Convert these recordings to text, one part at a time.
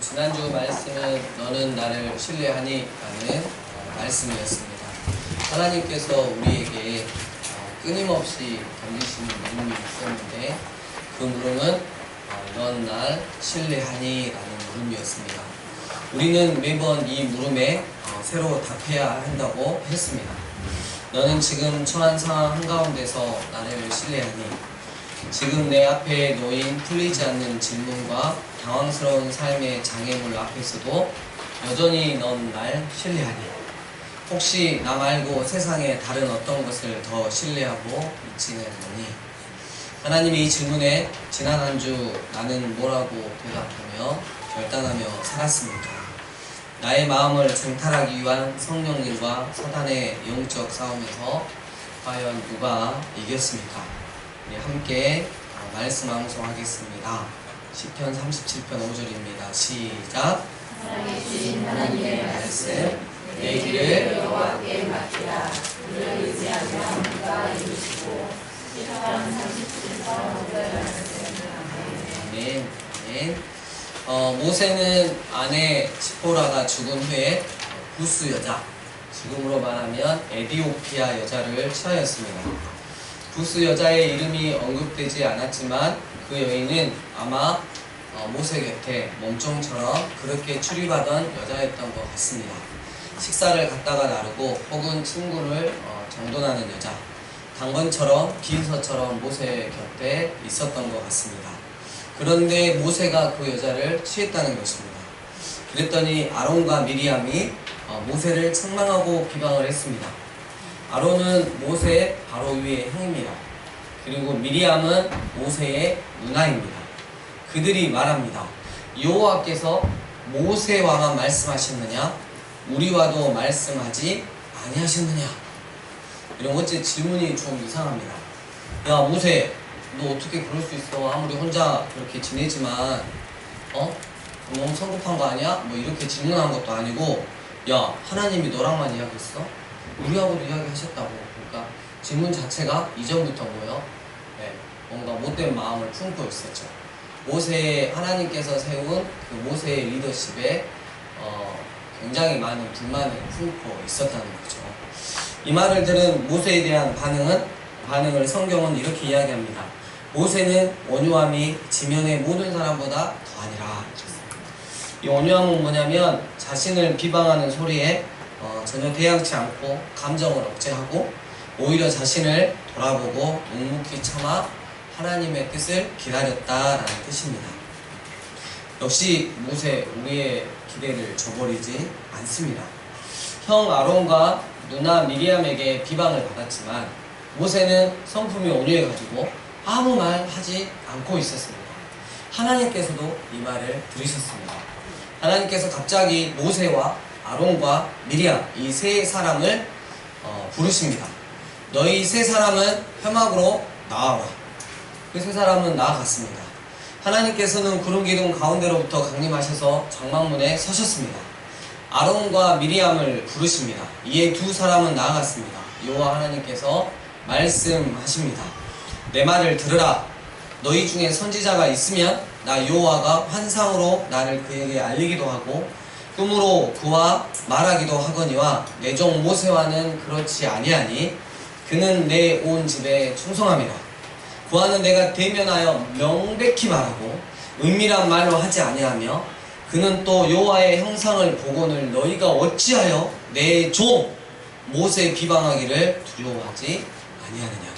지난주 말씀은 너는 나를 신뢰하니? 라는 말씀이었습니다. 하나님께서 우리에게 끊임없이 던지시는 물음이 있었는데 그 물음은 넌 날 신뢰하니? 라는 물음이었습니다. 우리는 매번 이 물음에 새로 답해야 한다고 했습니다. 너는 지금 처한 상황 한가운데서 나를 신뢰하니? 지금 내 앞에 놓인 풀리지 않는 질문과 당황스러운 삶의 장애물 앞에서도 여전히 넌 날 신뢰하니? 혹시 나 말고 세상에 다른 어떤 것을 더 신뢰하고 있지는 않니? 하나님이 이 질문에 지난 한 주 나는 뭐라고 대답하며 결단하며 살았습니까? 나의 마음을 쟁탈하기 위한 성령님과 사단의 영적 싸움에서 과연 누가 이겼습니까? 우리 함께 말씀 암송하겠습니다. 시편 37편 5절입니다. 시작. 사랑의 주신 하나님의 말씀 내 길을 여호와께 맡기라. 그를 의지하면 그가 이루시고. 시편 37편 5절 말씀. 아멘. 아멘. 모세는 아내 시포라가 죽은 후에 구스 여자, 지금으로 말하면 에디오피아 여자를 취하였습니다. 구스 여자의 이름이 언급되지 않았지만 그 여인은 아마 모세 곁에 몸종처럼 그렇게 출입하던 여자였던 것 같습니다. 식사를 갖다가 나르고 혹은 친구를 정돈하는 여자, 당번처럼 비서처럼 모세 곁에 있었던 것 같습니다. 그런데 모세가 그 여자를 취했다는 것입니다. 그랬더니 아론과 미리암이 모세를 책망하고 비방을 했습니다. 아론은 모세의 바로 위의 형입니다. 그리고 미리암은 모세의 누나입니다. 그들이 말합니다. 여호와께서 모세와만 말씀하셨느냐? 우리와도 말씀하지 아니하셨느냐? 이런 어째 질문이 좀 이상합니다. 야 모세, 너 어떻게 그럴 수 있어? 아무리 혼자 그렇게 지내지만 너무 성급한 거 아니야? 뭐 이렇게 질문한 것도 아니고, 야 하나님이 너랑만 이야기했어? 우리하고도 이야기하셨다고. 그러니까 질문 자체가 이전부터 뭔가 못된 마음을 품고 있었죠. 하나님께서 세운 그 모세의 리더십에 굉장히 많은 불만을 품고 있었다는 거죠. 이 말을 들은 모세에 대한 반응을 성경은 이렇게 이야기합니다. 모세는 온유함이 지면의 모든 사람보다 더하니라. 이 온유함은 뭐냐면 자신을 비방하는 소리에 전혀 대항치 않고 감정을 억제하고 오히려 자신을 돌아보고 묵묵히 참아 하나님의 뜻을 기다렸다라는 뜻입니다. 역시 모세, 우리의 기대를 저버리지 않습니다. 형 아론과 누나 미리암에게 비방을 받았지만 모세는 성품이 온유해가지고 아무 말 하지 않고 있었습니다. 하나님께서도 이 말을 들으셨습니다. 하나님께서 갑자기 모세와 아론과 미리암 이 세 사람을 부르십니다. 너희 세 사람은 회막으로 나와라. 그 세 사람은 나아갔습니다. 하나님께서는 구름 기둥 가운데로부터 강림하셔서 장막문에 서셨습니다. 아론과 미리암을 부르십니다. 이에 두 사람은 나아갔습니다. 여호와 하나님께서 말씀하십니다. 내 말을 들으라. 너희 중에 선지자가 있으면 나 여호와가 환상으로 나를 그에게 알리기도 하고 꿈으로 그와 말하기도 하거니와 내 종 모세와는 그렇지 아니하니 그는 내 온 집에 충성함이라. 그와는 내가 대면하여 명백히 말하고 은밀한 말로 하지 아니하며 그는 또 여호와의 형상을 보고는 너희가 어찌하여 내 종 모세 비방하기를 두려워하지 아니하느냐.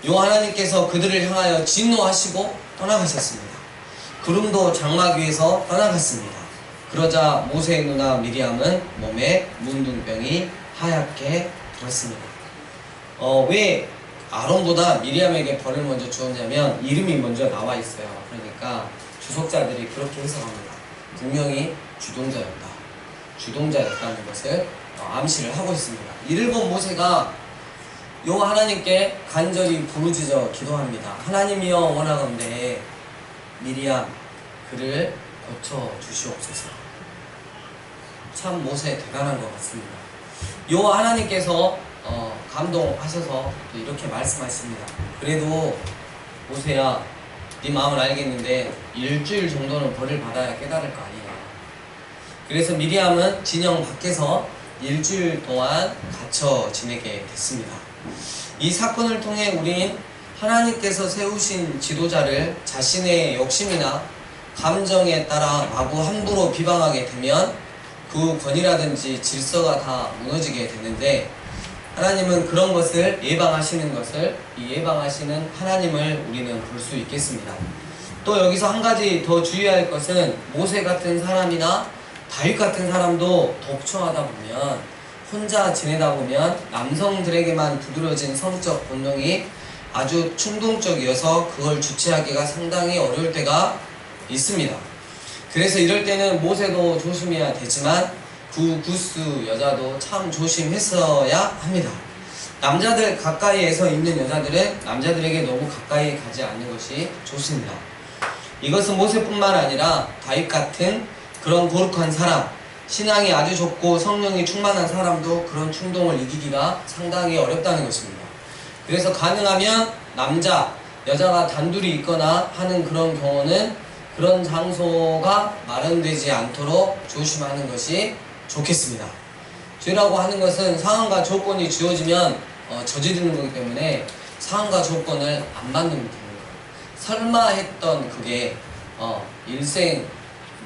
여호와 하나님께서 그들을 향하여 진노하시고 떠나가셨습니다. 구름도 장막 위에서 떠나갔습니다. 그러자 모세의 누나 미리암은 몸에 문둥병이 하얗게 들었습니다. 왜 아론보다 미리암에게 벌을 먼저 주었냐면 이름이 먼저 나와 있어요. 그러니까 주석자들이 그렇게 해석합니다. 분명히 주동자였다는 것을 암시를 하고 있습니다. 이를 본 모세가 여호와 하나님께 간절히 부르짖어 기도합니다. 하나님이여 원하건대 미리암 그를 고쳐 주시옵소서. 참 모세 대단한 것 같습니다. 여호와 하나님께서 감동하셔서 또 이렇게 말씀하십니다. 그래도 모세야, 네 마음을 알겠는데 일주일 정도는 벌을 받아야 깨달을 거 아니냐. 그래서 미리암은 진영 밖에서 일주일 동안 갇혀 지내게 됐습니다. 이 사건을 통해 우린 하나님께서 세우신 지도자를 자신의 욕심이나 감정에 따라 마구 함부로 비방하게 되면 그 권위라든지 질서가 다 무너지게 되는데, 하나님은 그런 것을 예방하시는 이 예방하시는 하나님을 우리는 볼 수 있겠습니다. 또 여기서 한 가지 더 주의할 것은, 모세 같은 사람이나 다윗 같은 사람도 독초하다 보면, 혼자 지내다 보면 남성들에게만 두드러진 성적 본능이 아주 충동적이어서 그걸 주체하기가 상당히 어려울 때가 있습니다. 그래서 이럴 때는 모세도 조심해야 되지만 그 구스 여자도 참 조심했어야 합니다. 남자들 가까이에서 있는 여자들은 남자들에게 너무 가까이 가지 않는 것이 좋습니다. 이것은 모세뿐만 아니라 다윗 같은 그런 거룩한 사람, 신앙이 아주 좋고 성령이 충만한 사람도 그런 충동을 이기기가 상당히 어렵다는 것입니다. 그래서 가능하면 남자, 여자가 단둘이 있거나 하는 그런 경우는 그런 장소가 마련되지 않도록 조심하는 것이 좋겠습니다. 죄라고 하는 것은 상황과 조건이 주어지면 저지르는 거기 때문에 상황과 조건을 안 만들면 되는 거예요. 설마 했던 그게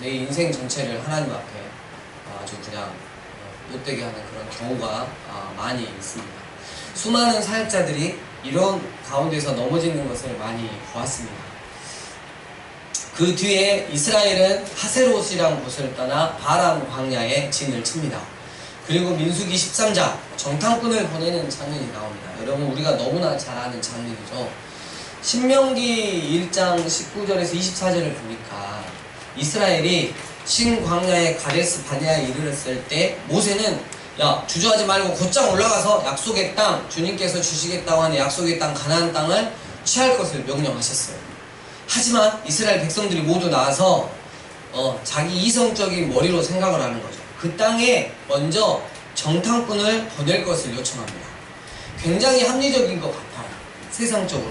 내 인생 전체를 하나님 앞에 아주 그냥 못되게 하는 그런 경우가 많이 있습니다. 수많은 사역자들이 이런 가운데서 넘어지는 것을 많이 보았습니다. 그 뒤에 이스라엘은 하세롯이라는 곳을 떠나 바람 광야에 진을 칩니다. 그리고 민수기 13장 정탐꾼을 보내는 장면이 나옵니다. 여러분, 우리가 너무나 잘 아는 장면이죠. 신명기 1장 19절에서 24절을 보니까 이스라엘이 신광야의 가데스 바네아에 이르렀을 때 모세는 주저하지 말고 곧장 올라가서 약속의 땅, 주님께서 주시겠다고 하는 약속의 땅, 가나안 땅을 취할 것을 명령하셨어요. 하지만 이스라엘 백성들이 모두 나와서 자기 이성적인 머리로 생각을 하는 거죠. 그 땅에 먼저 정탐꾼을 보낼 것을 요청합니다. 굉장히 합리적인 것 같아요, 세상적으로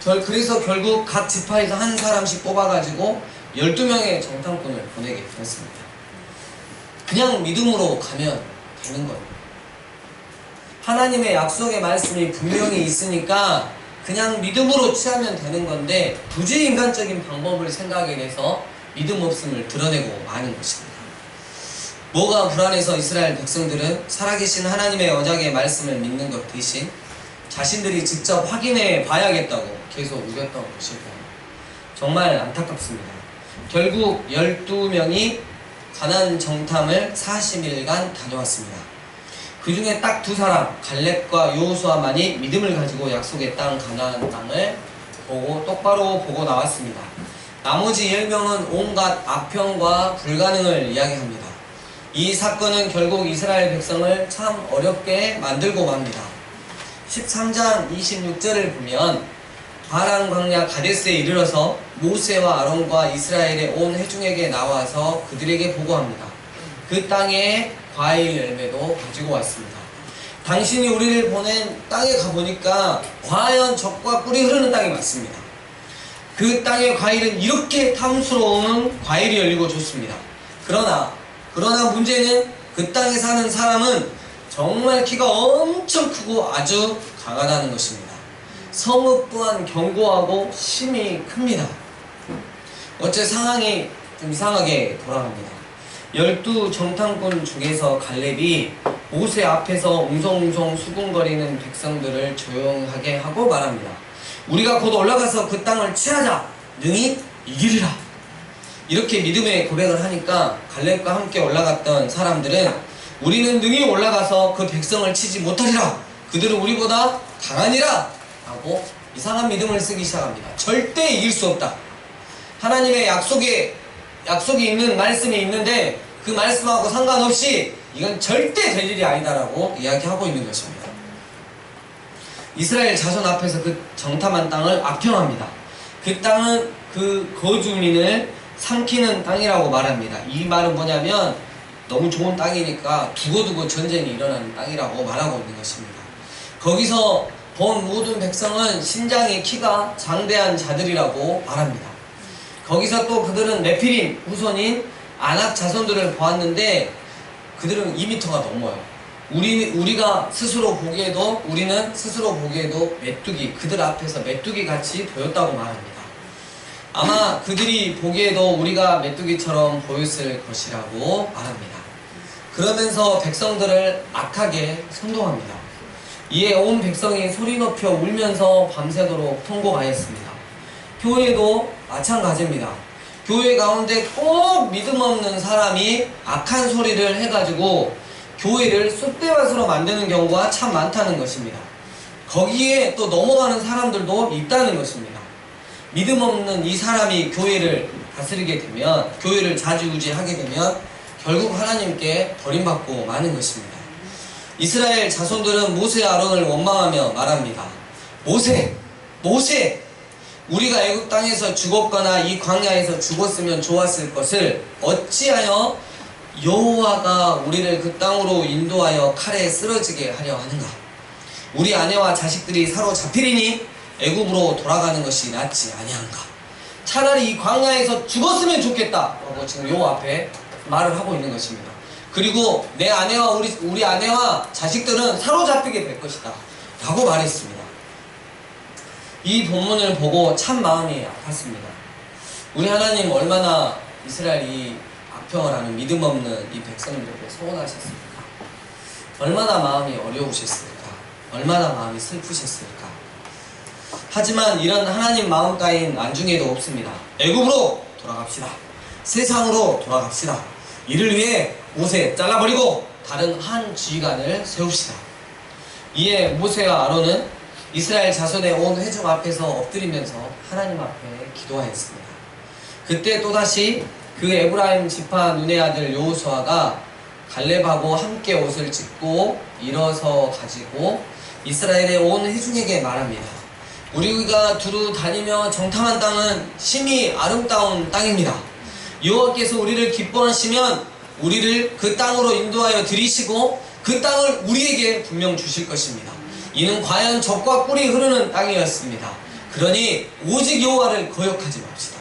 보면. 그래서 결국 각 지파에서 한 사람씩 뽑아가지고 12명의 정탐꾼을 보내게 되었습니다. 그냥 믿음으로 가면 되는 거예요. 하나님의 약속의 말씀이 분명히 있으니까 그냥 믿음으로 취하면 되는 건데, 도저히 인간적인 방법을 생각해내서 믿음 없음을 드러내고 마는 것입니다. 뭐가 불안해서 이스라엘 백성들은 살아계신 하나님의 언약의 말씀을 믿는 것 대신 자신들이 직접 확인해 봐야겠다고 계속 우겼던 것일까요? 정말 안타깝습니다. 결국 12명이 가나안 정탐을 40일간 다녀왔습니다. 그 중에 딱 2사람, 갈렙과 여호수아만이 믿음을 가지고 약속의 땅 가나안 땅을 똑바로 보고 나왔습니다. 나머지 10명은 온갖 악평과 불가능을 이야기합니다. 이 사건은 결국 이스라엘 백성을 참 어렵게 만들고 맙니다. 13장 26절을 보면 바람 광야 가데스에 이르러서 모세와 아론과 이스라엘의 온 회중에게 나와서 그들에게 보고합니다. 그 땅에 과일 열매도 가지고 왔습니다. 당신이 우리를 보낸 땅에 가보니까 과연 젖과 꿀이 흐르는 땅이 맞습니다. 그 땅의 과일은 이렇게 탐스러운 과일이 열리고 좋습니다. 그러나 문제는 그 땅에 사는 사람은 정말 키가 엄청 크고 아주 강하다는 것입니다. 성읍 또한 견고하고 심이 큽니다. 어째 상황이 좀 이상하게 돌아갑니다. 12 정탐꾼 중에서 갈렙이 모세 앞에서 웅성웅성 수군거리는 백성들을 조용하게 하고 말합니다. 우리가 곧 올라가서 그 땅을 취하자. 능히 이기리라. 이렇게 믿음의 고백을 하니까 갈렙과 함께 올라갔던 사람들은 우리는 능히 올라가서 그 백성을 치지 못하리라. 그들은 우리보다 강하니라. 하고 이상한 믿음을 쓰기 시작합니다. 절대 이길 수 없다. 하나님의 약속이 있는 말씀이 있는데 그 말씀하고 상관없이 이건 절대 될 일이 아니다라고 이야기하고 있는 것입니다. 이스라엘 자손 앞에서 그 정탐한 땅을 악평합니다. 그 땅은 그 거주민을 삼키는 땅이라고 말합니다. 이 말은 뭐냐면 너무 좋은 땅이니까 두고두고 전쟁이 일어나는 땅이라고 말하고 있는 것입니다. 거기서 본 모든 백성은 신장의 키가 장대한 자들이라고 말합니다. 거기서 또 그들은 네피림 후손인 아낙 자손들을 보았는데 그들은 2m가 넘어요. 우리는 스스로 보기에도 메뚜기, 그들 앞에서 메뚜기 같이 보였다고 말합니다. 아마 그들이 보기에도 우리가 메뚜기처럼 보였을 것이라고 말합니다. 그러면서 백성들을 악하게 선동합니다. 이에 온 백성이 소리 높여 울면서 밤새도록 통곡하였습니다. 교회도 마찬가지입니다. 교회 가운데 꼭 믿음 없는 사람이 악한 소리를 해가지고 교회를 쑥대밭으로 만드는 경우가 참 많다는 것입니다. 거기에 또 넘어가는 사람들도 있다는 것입니다. 믿음 없는 이 사람이 교회를 다스리게 되면, 교회를 좌지우지하게 되면 결국 하나님께 버림받고 마는 것입니다. 이스라엘 자손들은 모세와 아론을 원망하며 말합니다. 모세! 우리가 애굽 땅에서 죽었거나 이 광야에서 죽었으면 좋았을 것을 어찌하여 여호와가 우리를 그 땅으로 인도하여 칼에 쓰러지게 하려 하는가? 우리 아내와 자식들이 사로잡히리니 애굽으로 돌아가는 것이 낫지 아니한가? 차라리 이 광야에서 죽었으면 좋겠다 라고 지금 여호와 앞에 말을 하고 있는 것입니다. 그리고 내 아내와 우리 아내와 자식들은 사로잡히게 될 것이다 라고 말했습니다. 이 본문을 보고 참 마음이 아팠습니다. 우리 하나님 얼마나 이스라엘이 악평을 하는 믿음 없는 이 백성들에게 서운하셨습니까? 얼마나 마음이 어려우셨을까? 얼마나 마음이 슬프셨을까? 하지만 이런 하나님 마음 따윈 안중에도 없습니다. 애굽으로 돌아갑시다. 세상으로 돌아갑시다. 이를 위해 모세 잘라버리고 다른 한 지휘관을 세웁시다. 이에 모세와 아론은 이스라엘 자손의 온 회중 앞에서 엎드리면서 하나님 앞에 기도하였습니다. 그때 또다시 그 에브라임 지파 눈의 아들 여호수아가 갈렙하고 함께 옷을 찢고 일어서 가지고 이스라엘의 온 회중에게 말합니다. 우리가 두루 다니며 정탐한 땅은 심히 아름다운 땅입니다. 여호와께서 우리를 기뻐하시면 우리를 그 땅으로 인도하여 들이시고 그 땅을 우리에게 분명 주실 것입니다. 이는 과연 젖과 꿀이 흐르는 땅이었습니다. 그러니 오직 여호와를 거역하지 맙시다.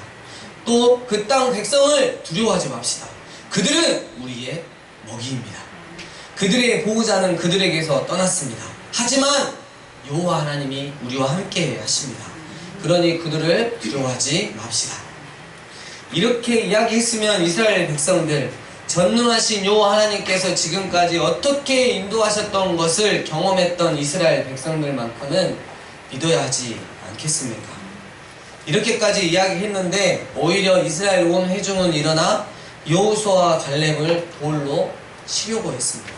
또 그 땅 백성을 두려워하지 맙시다. 그들은 우리의 먹이입니다. 그들의 보호자는 그들에게서 떠났습니다. 하지만 여호와 하나님이 우리와 함께 하십니다. 그러니 그들을 두려워하지 맙시다. 이렇게 이야기했으면 이스라엘 백성들, 전능하신 여호와 하나님께서 지금까지 어떻게 인도하셨던 것을 경험했던 이스라엘 백성들만큼은 믿어야 하지 않겠습니까? 이렇게까지 이야기했는데 오히려 이스라엘 온 회중은 일어나 여호수아와 갈렙을 돌로 치려고 했습니다.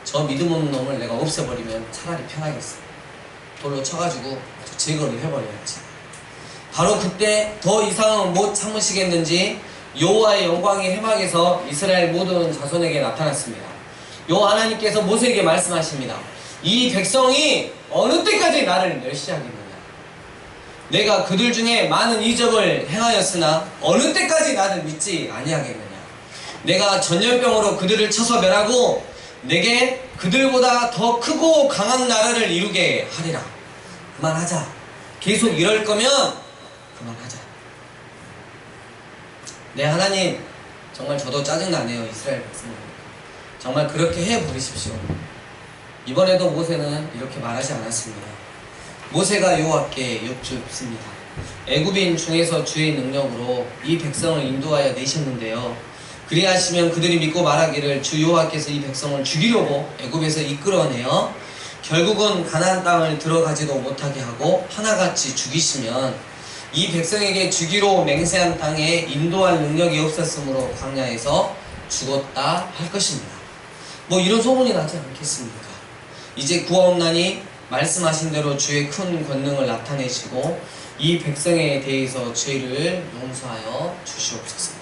저 믿음 없는 놈을 내가 없애버리면 차라리 편하겠어. 돌로 쳐가지고 제거를 해버려야지. 바로 그때 더 이상은 못 참으시겠는지 여호와의 영광이 해막에서 이스라엘 모든 자손에게 나타났습니다. 여호와 하나님께서 모세에게 말씀하십니다. 이 백성이 어느 때까지 나를 멸시하겠느냐? 내가 그들 중에 많은 이적을 행하였으나 어느 때까지 나를 믿지 아니하겠느냐? 내가 전염병으로 그들을 쳐서 멸하고 내게 그들보다 더 크고 강한 나라를 이루게 하리라. 그만하자. 계속 이럴 거면 그만하자. 네, 하나님, 정말 저도 짜증나네요. 이스라엘 백성들. 정말 그렇게 해버리십시오. 이번에도 모세는 이렇게 말하지 않았습니다. 모세가 여호와께 여쭙습니다. 애굽인 중에서 주의 능력으로 이 백성을 인도하여 내셨는데요. 그리하시면 그들이 믿고 말하기를 주 여호와께서 이 백성을 죽이려고 애굽에서 이끌어내어 결국은 가나안 땅을 들어가지도 못하게 하고 하나같이 죽이시면 이 백성에게 주기로 맹세한 땅에 인도할 능력이 없었으므로 광야에서 죽었다 할 것입니다. 뭐 이런 소문이 나지 않겠습니까? 이제 구하옵나니 말씀하신 대로 주의 큰 권능을 나타내시고 이 백성에 대해서 죄를 용서하여 주시옵소서.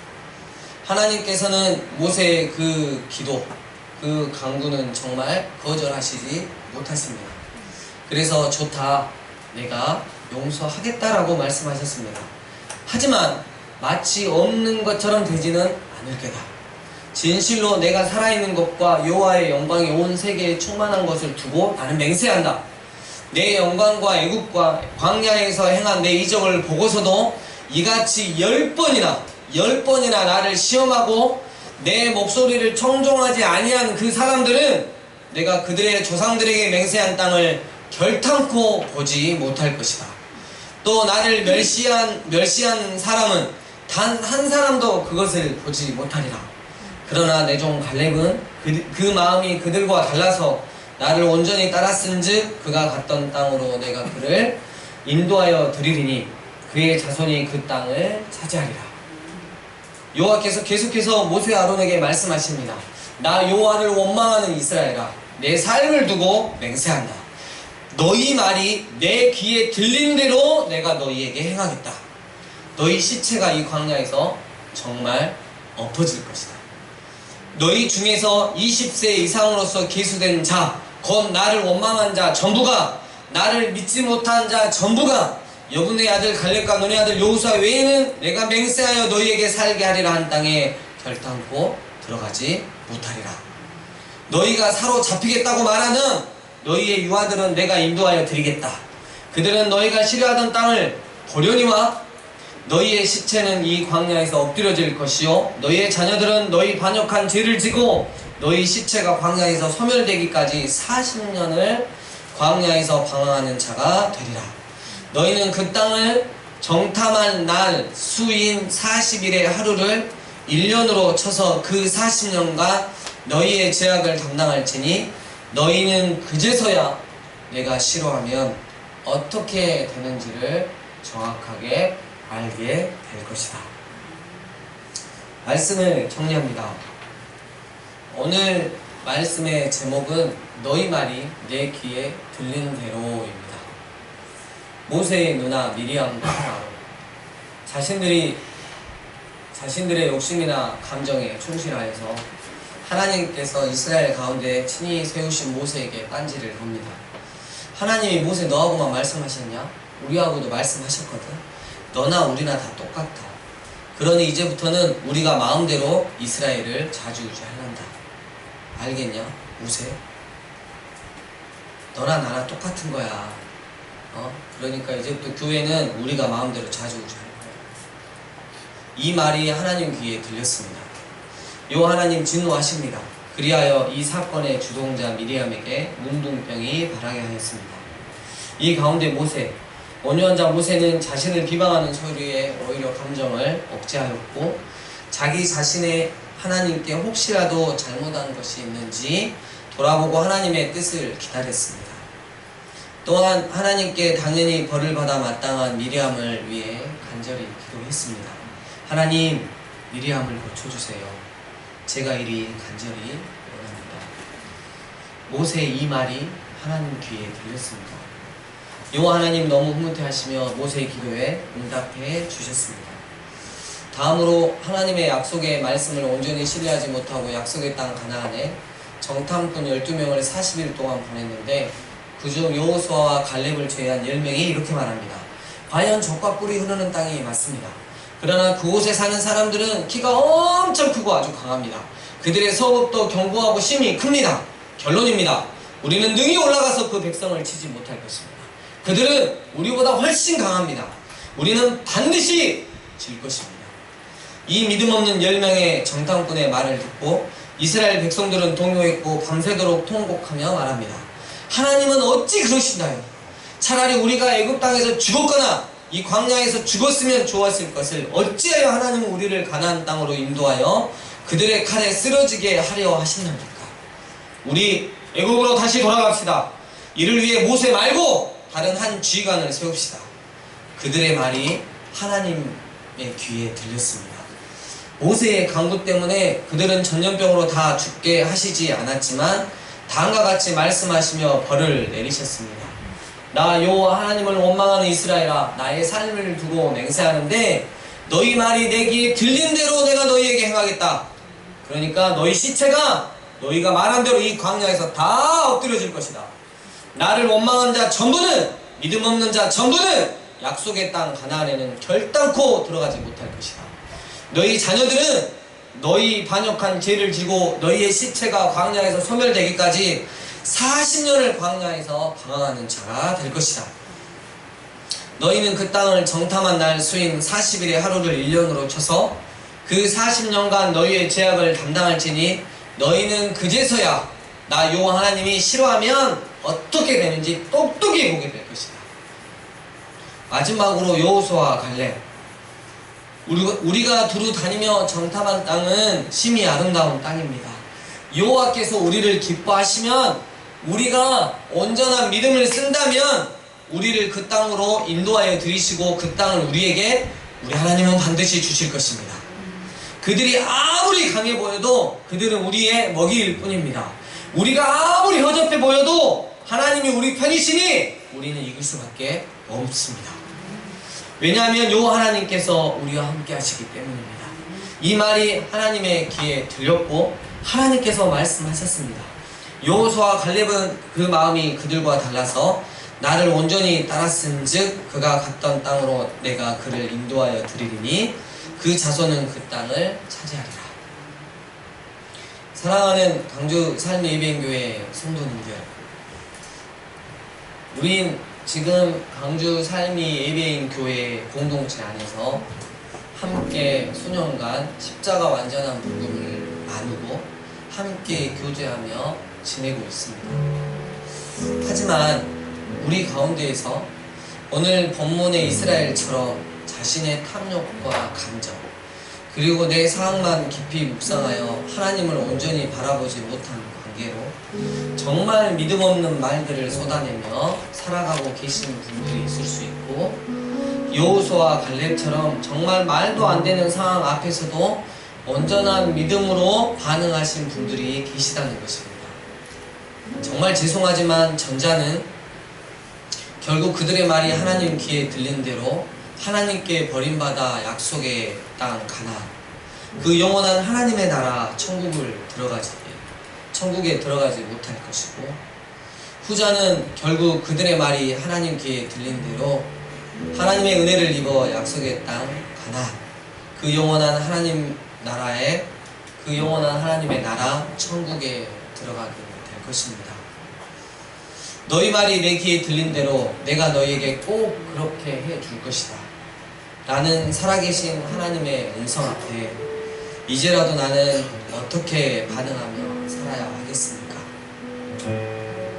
하나님께서는 모세의 그 기도, 그 간구는 정말 거절하시지 못하십니다. 그래서 좋다, 내가 용서하겠다라고 말씀하셨습니다. 하지만 마치 없는 것처럼 되지는 않을 게다. 진실로 내가 살아있는 것과 여호와의 영광이 온 세계에 충만한 것을 두고 나는 맹세한다. 내 영광과 애굽과 광야에서 행한 내 이적을 보고서도 이같이 10번이나 나를 시험하고 내 목소리를 청종하지 아니한 그 사람들은 내가 그들의 조상들에게 맹세한 땅을 결탄코 보지 못할 것이다. 또 나를 멸시한 사람은 단 한 사람도 그것을 보지 못하리라. 그러나 내 종 갈렙은 그 마음이 그들과 달라서 나를 온전히 따랐은즉 그가 갔던 땅으로 내가 그를 인도하여 드리리니 그의 자손이 그 땅을 차지하리라. 여호와께서 계속해서 모세 아론에게 말씀하십니다. 나 여호와를 원망하는 이스라엘아, 내 삶을 두고 맹세한다. 너희 말이 내 귀에 들린 대로 내가 너희에게 행하겠다. 너희 시체가 이 광야에서 정말 엎어질 것이다. 너희 중에서 20세 이상으로서 계수된 자, 곧 나를 원망한 자 전부가, 나를 믿지 못한 자 전부가 여분의 아들 갈렙과 너네 아들 여호수아 외에는 내가 맹세하여 너희에게 살게 하리라 한 땅에 결탄코 들어가지 못하리라. 너희가 사로잡히겠다고 말하는 너희의 유아들은 내가 인도하여 드리겠다. 그들은 너희가 싫어하던 땅을 보려니와 너희의 시체는 이 광야에서 엎드려질 것이요 너희의 자녀들은 너희 반역한 죄를 지고 너희 시체가 광야에서 소멸되기까지 40년을 광야에서 방황하는 자가 되리라. 너희는 그 땅을 정탐한 날 수인 40일의 하루를 1년으로 쳐서 그 40년간 너희의 죄악을 담당할지니 너희는 그제서야 내가 싫어하면 어떻게 되는지를 정확하게 알게 될 것이다. 말씀을 정리합니다. 오늘 말씀의 제목은 너희 말이 내 귀에 들리는 대로입니다. 모세의 누나 미리암과 아론, 자신들의 욕심이나 감정에 충실하여서 하나님께서 이스라엘 가운데 친히 세우신 모세에게 딴지를 겁니다. 하나님이 모세 너하고만 말씀하셨냐? 우리하고도 말씀하셨거든. 너나 우리나 다 똑같아. 그러니 이제부터는 우리가 마음대로 이스라엘을 좌지우지하란다. 알겠냐? 모세? 너나 나나 똑같은 거야. 그러니까 이제부터 교회는 우리가 마음대로 좌지우지하는 거야. 이 말이 하나님 귀에 들렸습니다. 요 하나님 진노하십니다. 그리하여 이 사건의 주동자 미리암에게 문둥병이 발하게 하였습니다. 이 가운데 모세, 온유한 자 모세는 자신을 비방하는 소리에 오히려 감정을 억제하였고 자기 자신의 하나님께 혹시라도 잘못한 것이 있는지 돌아보고 하나님의 뜻을 기다렸습니다. 또한 하나님께 당연히 벌을 받아 마땅한 미리암을 위해 간절히 기도했습니다. 하나님, 미리암을 고쳐주세요. 제가 이리 간절히 원합니다. 모세의 이 말이 하나님 귀에 들렸습니다. 여호와 하나님 너무 흐뭇해하시며 모세의 기도에 응답해 주셨습니다. 다음으로 하나님의 약속의 말씀을 온전히 신뢰하지 못하고 약속의 땅 가나안에 정탐꾼 12명을 40일 동안 보냈는데 그중 여호수아와 갈렙을 제외한 10명이 이렇게 말합니다. 과연 젖과 꿀이 흐르는 땅이 맞습니다. 그러나 그곳에 사는 사람들은 키가 엄청 크고 아주 강합니다. 그들의 서법도 견고하고 심이 큽니다. 결론입니다. 우리는 능히 올라가서 그 백성을 치지 못할 것입니다. 그들은 우리보다 훨씬 강합니다. 우리는 반드시 질 것입니다. 이 믿음 없는 10명의 정탐꾼의 말을 듣고 이스라엘 백성들은 동요했고 밤새도록 통곡하며 말합니다. 하나님은 어찌 그러시나요? 차라리 우리가 애굽 땅에서 죽었거나 이 광야에서 죽었으면 좋았을 것을 어찌하여 하나님은 우리를 가나안 땅으로 인도하여 그들의 칼에 쓰러지게 하려 하시나입니까? 우리 애굽으로 다시 돌아갑시다. 이를 위해 모세 말고 다른 한 지휘관을 세웁시다. 그들의 말이 하나님의 귀에 들렸습니다. 모세의 강구 때문에 그들은 전염병으로 다 죽게 하시지 않았지만 다음과 같이 말씀하시며 벌을 내리셨습니다. 나 여호와 하나님을 원망하는 이스라엘아, 나의 삶을 두고 맹세하는데 너희 말이 내 귀에 들린 대로 내가 너희에게 행하겠다. 그러니까 너희 시체가 너희가 말한 대로 이 광야에서 다 엎드려질 것이다. 나를 원망한 자 전부는, 믿음 없는 자 전부는 약속의 땅 가나안에는 결단코 들어가지 못할 것이다. 너희 자녀들은 너희 반역한 죄를 지고 너희의 시체가 광야에서 소멸되기까지 40년을 광야에서 방황하는 자가 될 것이다. 너희는 그 땅을 정탐한 날 수인 40일의 하루를 1년으로 쳐서 그 40년간 너희의 죄악을 담당할지니 너희는 그제서야 나 여호와 하나님이 싫어하면 어떻게 되는지 똑똑히 보게 될 것이다. 마지막으로 여호수아와 갈렙. 우리가 두루 다니며 정탐한 땅은 심히 아름다운 땅입니다. 여호와께서 우리를 기뻐하시면, 우리가 온전한 믿음을 쓴다면 우리를 그 땅으로 인도하여 들이시고 그 땅을 우리에게 우리 하나님은 반드시 주실 것입니다. 그들이 아무리 강해 보여도 그들은 우리의 먹이일 뿐입니다. 우리가 아무리 허접해 보여도 하나님이 우리 편이시니 우리는 이길 수밖에 없습니다. 왜냐하면 여호와 하나님께서 우리와 함께 하시기 때문입니다. 이 말이 하나님의 귀에 들렸고 하나님께서 말씀하셨습니다. 여호수아와 갈렙은 그 마음이 그들과 달라서 나를 온전히 따랐은즉 그가 갔던 땅으로 내가 그를 인도하여 드리리니 그 자손은 그 땅을 차지하리라. 사랑하는 강주 삶의 예배인교회 성도님들, 우린 지금 강주 삶의 예배인교회 공동체 안에서 함께 수년간 십자가 완전한 복음을 나누고 함께 교제하며 지내고 있습니다. 하지만 우리 가운데에서 오늘 본문의 이스라엘처럼 자신의 탐욕과 감정, 그리고 내 상황만 깊이 묵상하여 하나님을 온전히 바라보지 못한 관계로 정말 믿음 없는 말들을 쏟아내며 살아가고 계시는 분들이 있을 수 있고, 여호수아와 갈렙처럼 정말 말도 안 되는 상황 앞에서도 온전한 믿음으로 반응하신 분들이 계시다는 것입니다. 정말 죄송하지만 전자는 결국 그들의 말이 하나님 귀에 들린 대로 하나님께 버림받아 약속의 땅 가나안, 그 영원한 하나님의 나라 천국에 들어가지 못할 것이고, 후자는 결국 그들의 말이 하나님 귀에 들린 대로 하나님의 은혜를 입어 약속의 땅 가나안, 그 영원한 하나님의 나라 천국에 들어가게 될 것입니다. 너희 말이 내 귀에 들린 대로 내가 너희에게 꼭 그렇게 해 줄 것이다 라는 살아계신 하나님의 음성 앞에 이제라도 나는 어떻게 반응하며 살아야 하겠습니까?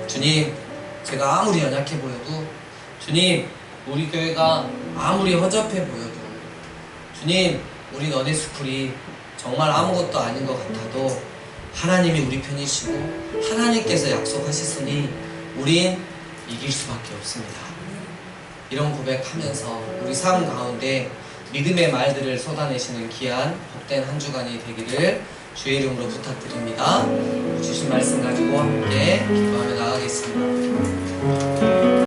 주님, 제가 아무리 연약해 보여도, 주님, 우리 교회가 아무리 허접해 보여도, 주님, 우리 너네스쿨이 정말 아무것도 아닌 것 같아도 하나님이 우리 편이시고 하나님께서 약속하셨으니 우린 이길 수밖에 없습니다. 이런 고백하면서 우리 삶 가운데 믿음의 말들을 쏟아내시는 귀한 복된 한 주간이 되기를 주의 이름으로 부탁드립니다. 주신 말씀 가지고 함께 기도하며 나가겠습니다.